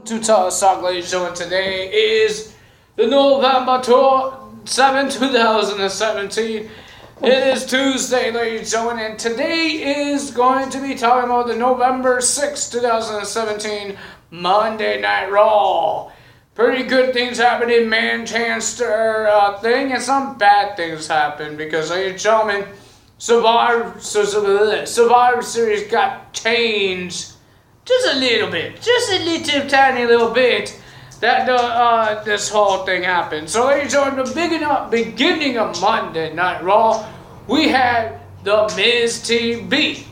to Talk, ladies and gentlemen. Today is the November 7, 2017. It is Tuesday, ladies and gentlemen, and today is going to be talking about the November 6, 2017 Monday Night Raw. Pretty good things happened in Manchester thing, and some bad things happened because, ladies and gentlemen, Survivor Series got changed just a little bit, just a little tiny little bit. That this whole thing happened. So, ladies and gentlemen, the beginning of Monday Night Raw, we had the Miz TV.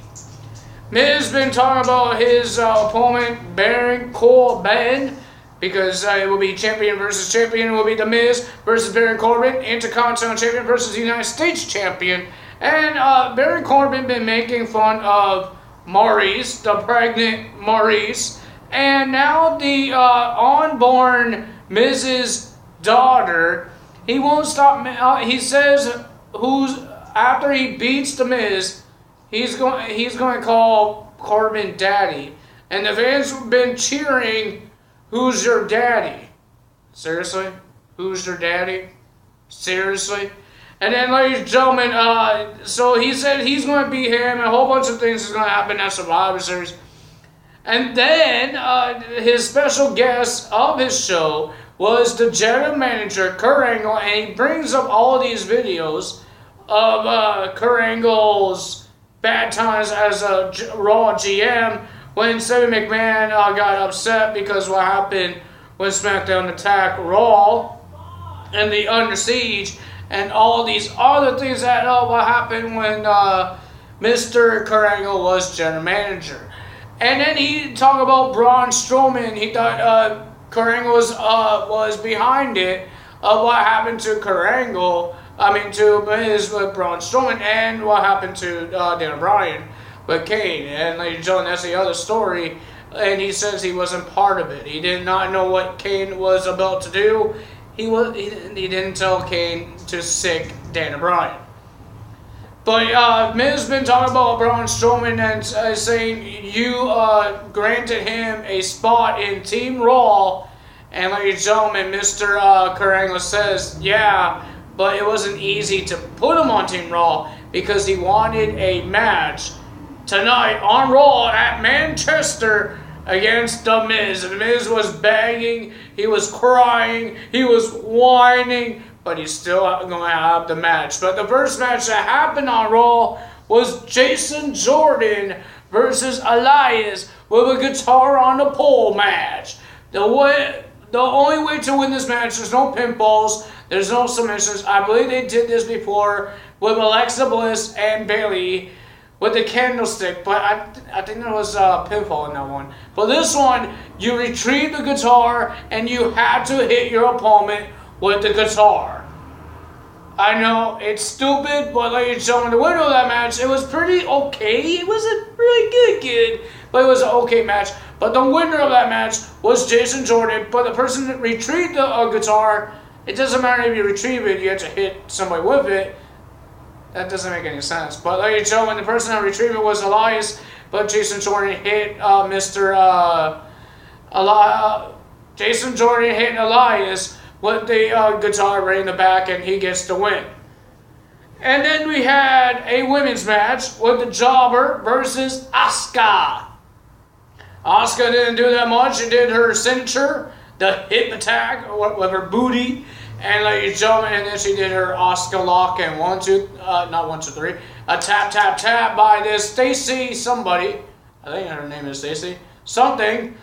Miz been talking about his opponent Baron Corbin, because it will be champion versus champion. It will be the Miz versus Baron Corbin, Intercontinental Champion versus United States Champion. And Baron Corbin been making fun of Maurice, the pregnant Maurice, and now the unborn Miz's daughter. He won't stop. He says after he beats the Miz, he's going to call Corbin Daddy, and the fans have been cheering. Who's your daddy? Seriously? Who's your daddy? Seriously? And then, ladies and gentlemen, so he said he's going to beat him, and a whole bunch of things is going to happen at Survivor Series. And then, his special guest of his show was the general manager, Kurt Angle, and he brings up all these videos of Kurt Angle's bad times as a Raw GM when Stephanie McMahon got upset because what happened when SmackDown attacked Raw and the Under Siege, and all these other things that what happened when Mr. Kurt Angle was general manager. And then he talked about Braun Strowman. He thought Kurt Angle was behind it of what happened to Kurt Angle. To Miz with Braun Strowman, and what happened to Daniel Bryan with Kane. And ladies and gentlemen, that's the other story. And he says he wasn't part of it. He did not know what Kane was about to do. He didn't tell Kane to sick Daniel Bryan. But Miz been talking about Braun Strowman and saying you granted him a spot in Team Raw. And ladies and gentlemen, Mr. Kurt Angle says, yeah, but it wasn't easy to put him on Team Raw because he wanted a match tonight on Raw at Manchester against The Miz. The Miz was begging, he was crying, he was whining, but he's still going to have the match. But the first match that happened on Raw was Jason Jordan versus Elias with a guitar on the pole match. The only way to win this match, there's no pinfalls, there's no submissions. I believe they did this before with Alexa Bliss and Bayley with the candlestick, but I think there was a pinfall in that one. But this one, you retrieve the guitar and you had to hit your opponent with the guitar. I know, it's stupid, but ladies and gentlemen, the winner of that match, it was pretty okay. It wasn't really good, but it was an okay match. But the winner of that match was Jason Jordan, but the person that retrieved the guitar, it doesn't matter if you retrieve it, you have to hit somebody with it. That doesn't make any sense. But ladies and gentlemen, the person that retrieved it was Elias, but Jason Jordan hit Jason Jordan hit Elias with the guitar right in the back, and he gets the win. And then we had a women's match with the Jobber versus Asuka. Asuka didn't do that much. She did her signature, the hip attack with her booty. And ladies and gentlemen, and then she did her Asuka lock and 1, 2, not 1, 2, 3, a tap, tap, tap by this Stacy somebody. I think her name is Stacy something.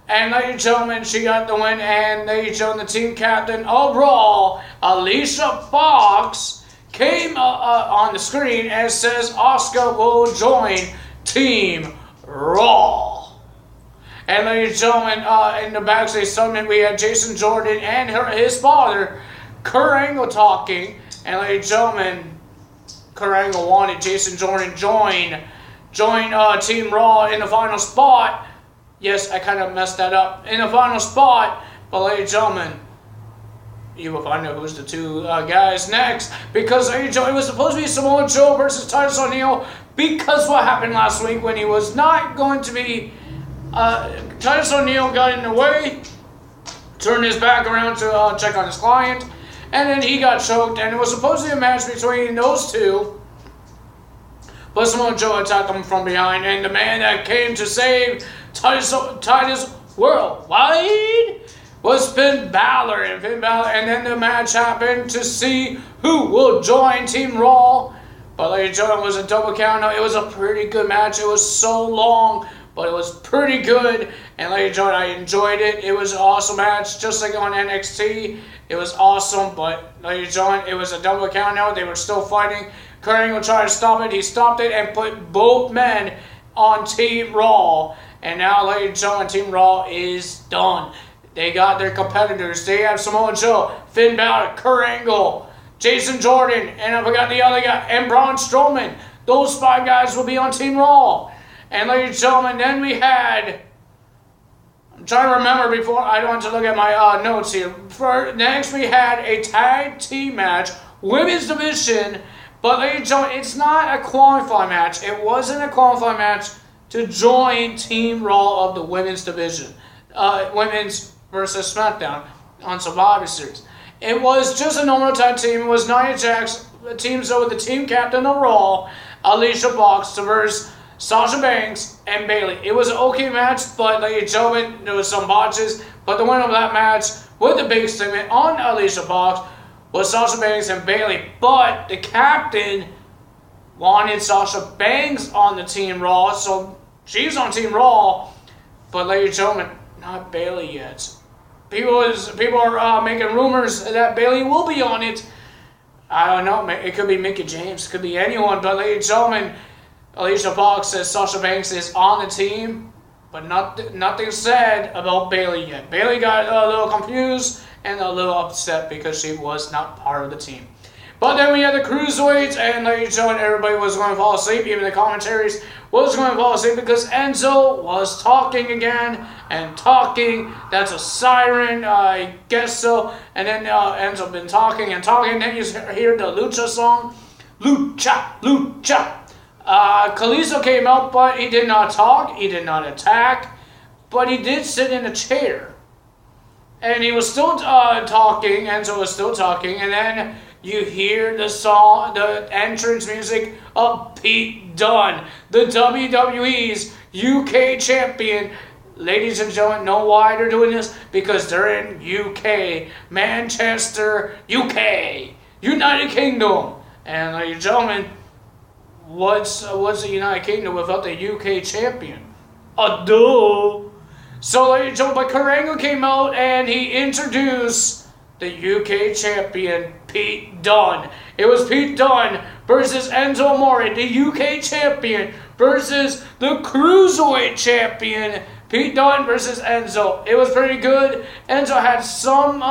And ladies and gentlemen, she got the win. And ladies and gentlemen, the team captain of Raw, Alicia Fox, came on the screen and says Asuka will join Team Raw. And ladies and gentlemen, in the backstage segment, we had Jason Jordan and his father, Kurt Angle, talking. And ladies and gentlemen, Kurt Angle wanted Jason Jordan join Team Raw in the final spot. Yes, I kind of messed that up. In the final spot, but ladies and gentlemen, you will find out who's the two guys next. Because ladies and gentlemen, it was supposed to be Samoa Joe versus Titus O'Neil, because what happened last week when he was not going to be Titus O'Neil got in the way, turned his back around to check on his client, and then he got choked, and it was supposed to be a match between those two. But Samoa Joe attacked him from behind, and the man that came to save Titus worldwide was Finn Balor. And then the match happened to see who will join Team Raw. But ladies and gentlemen, it was a double count. It was a pretty good match. It was so long, but it was pretty good. And ladies and gentlemen, I enjoyed it. It was an awesome match, just like on NXT. It was awesome, but ladies and gentlemen, it was a double count out. They were still fighting. Kurt Angle tried to stop it. He stopped it and put both men on Team Raw. And now, ladies and gentlemen, Team Raw is done. They got their competitors. They have Samoa Joe, Finn Balor, Kurt Angle, Jason Jordan, and I forgot the other guy, and Braun Strowman. Those 5 guys will be on Team Raw. And ladies and gentlemen, then we had... I'm trying to remember before I don't want to look at my notes here. Next, we had a tag team match, women's division. But ladies and gentlemen, it's not a qualifying match. It wasn't a qualifying match to join Team Raw of the women's division. Women's versus SmackDown on Survivor Series. It was just a normal tag team. It was Nia Jax teams up with the team captain of Raw, Alicia Fox, versus Sasha Banks and Bayley. It was an okay match, but ladies and gentlemen, there was some botches. But the winner of that match with the big statement on Alicia Fox was Sasha Banks and Bayley. But the captain wanted Sasha Banks on the Team Raw, so she's on Team Raw. But ladies and gentlemen, not Bayley yet. People are making rumors that Bayley will be on it. I don't know. It could be Mickie James. It could be anyone. But ladies and gentlemen, Alicia Fox says Sasha Banks is on the team, but nothing said about Bayley yet. Bayley got a little confused and a little upset because she was not part of the team. But then we had the Cruiserweights, and ladies and gentlemen, everybody was going to fall asleep. Even the commentaries was going to fall asleep because Enzo was talking again and talking. That's a siren, I guess so. And then Enzo been talking and talking. And then you hear the Lucha song. Lucha, Lucha. Kalisto came out, but he did not talk. He did not attack. But he did sit in a chair. And he was still talking. Enzo was still talking. And then you hear the song, the entrance music of Pete Dunne, the WWE's UK champion. Ladies and gentlemen, know why they're doing this? Because they're in UK, Manchester, UK, United Kingdom. And ladies and gentlemen, what's the United Kingdom without the UK champion? A duh. So ladies and gentlemen, but Kurt Angle came out and he introduced the UK champion, Pete Dunne. It was Pete Dunne versus Enzo Amore, the UK champion, versus the Cruiserweight champion, Pete Dunne versus Enzo. It was pretty good. Enzo had some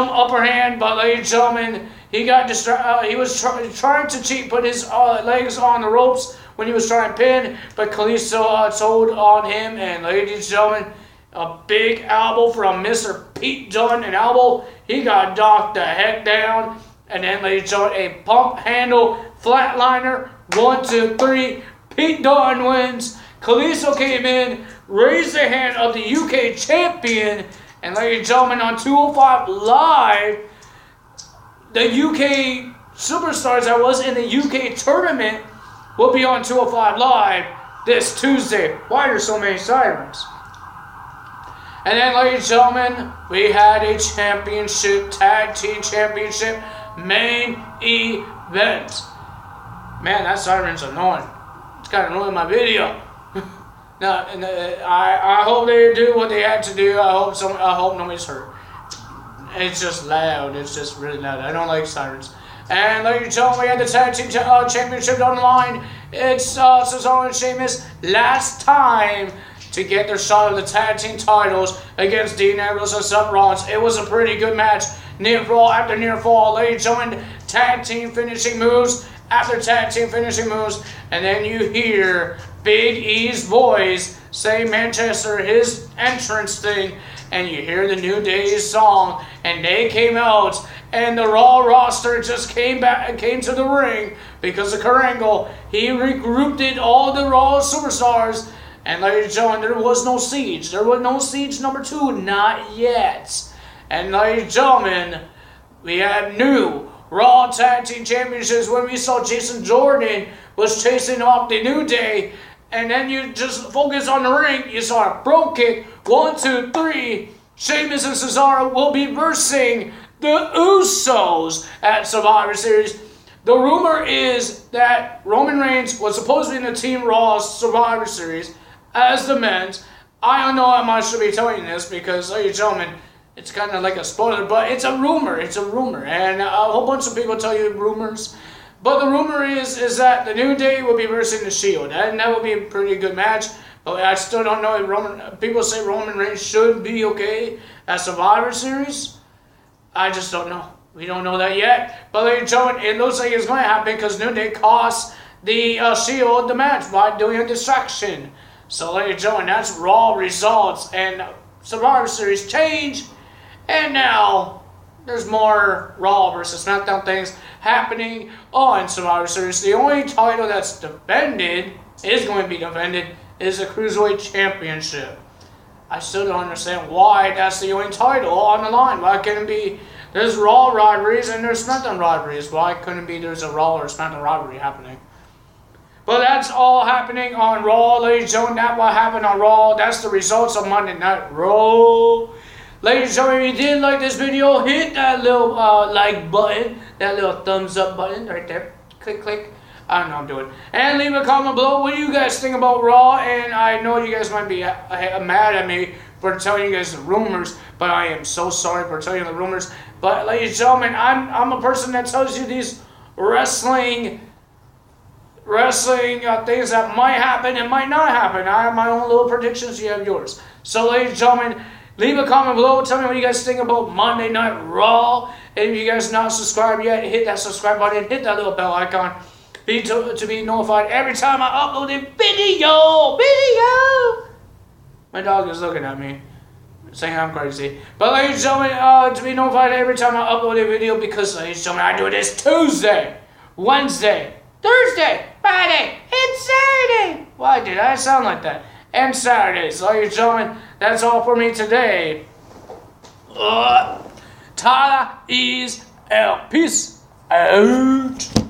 upper hand, but ladies and gentlemen, he got distracted. He was trying to cheat, put his legs on the ropes when he was trying to pin, but Kalisto told on him, and ladies and gentlemen, a big elbow from Mr. Pete Dunne, an elbow. He got knocked the heck down. And then, ladies and gentlemen, a pump handle flatliner. 1, 2, 3. Pete Dunne wins. Kalisto came in, raised the hand of the UK champion. And ladies and gentlemen, on 205 Live, the UK superstars that was in the UK tournament will be on 205 Live this Tuesday. Why are there so many sirens? And then, ladies and gentlemen, we had a championship, tag team championship main event. Man, that siren's annoying. It's kind of ruining my video. Now, I hope they do what they had to do. I hope nobody's hurt. It's just loud. It's just really loud. I don't like sirens. And ladies and gentlemen, we had the tag team championship on the line. It's Cesaro and Sheamus last time to get their shot of the tag team titles against Dean Ambrose and Seth Rollins. It was a pretty good match. Near fall after near fall. Ladies and gentlemen, tag team finishing moves after tag team finishing moves. And then you hear Big E's voice say Manchester, his entrance thing. And you hear the New Day's song. And they came out and the Raw roster just came to the ring because of Kurt Angle. He regrouped all the Raw superstars, and ladies and gentlemen, there was no Siege. There was no Siege number 2, not yet. And ladies and gentlemen, we had new Raw Tag Team Championships when we saw Jason Jordan was chasing off the New Day. And then you just focus on the ring. You saw a Bro Kick. 1, 2, 3. Sheamus and Cesaro will be versing the Usos at Survivor Series. The rumor is that Roman Reigns was supposed to be in the Team Raw Survivor Series as the men's. I don't know how much I should be telling you this because, ladies and gentlemen, it's kind of like a spoiler, but it's a rumor. It's a rumor. And a whole bunch of people tell you rumors. But the rumor is that the New Day will be versing the Shield, and that will be a pretty good match. But I still don't know if people say Roman Reigns should be okay at Survivor Series. I just don't know. We don't know that yet. But ladies and gentlemen, it looks like it's going to happen because New Day cost the Shield the match by doing a distraction. So ladies and gentlemen, that's Raw results and Survivor Series change. And now there's more Raw versus SmackDown things happening on Survivor Series. The only title that's is going to be defended, is the Cruiserweight Championship. I still don't understand why that's the only title on the line. Why couldn't it be, there's Raw rivalries and there's SmackDown rivalries. Why couldn't it be there's a Raw or SmackDown rivalry happening? But that's all happening on Raw, ladies and gentlemen. That's what happened on Raw. That's the results of Monday Night Raw. Ladies and gentlemen, if you did like this video, hit that little like button, that little thumbs up button right there. Click, click. I don't know what I'm doing. And leave a comment below. What do you guys think about Raw? And I know you guys might be mad at me for telling you guys the rumors, but I am so sorry for telling you the rumors. But ladies and gentlemen, I'm a person that tells you these wrestling things that might happen and might not happen. I have my own little predictions. You have yours. So ladies and gentlemen, leave a comment below. Tell me what you guys think about Monday Night Raw. And if you guys not subscribed yet, hit that subscribe button. Hit that little bell icon to be notified every time I upload a video. My dog is looking at me, saying I'm crazy. But ladies and gentlemen, to be notified every time I upload a video, because ladies and gentlemen, I do this Tuesday, Wednesday, Thursday, Friday, and Saturday. Why did I sound like that? And Saturdays. Ladies and gentlemen, that's all for me today. Tyler is out. Peace out.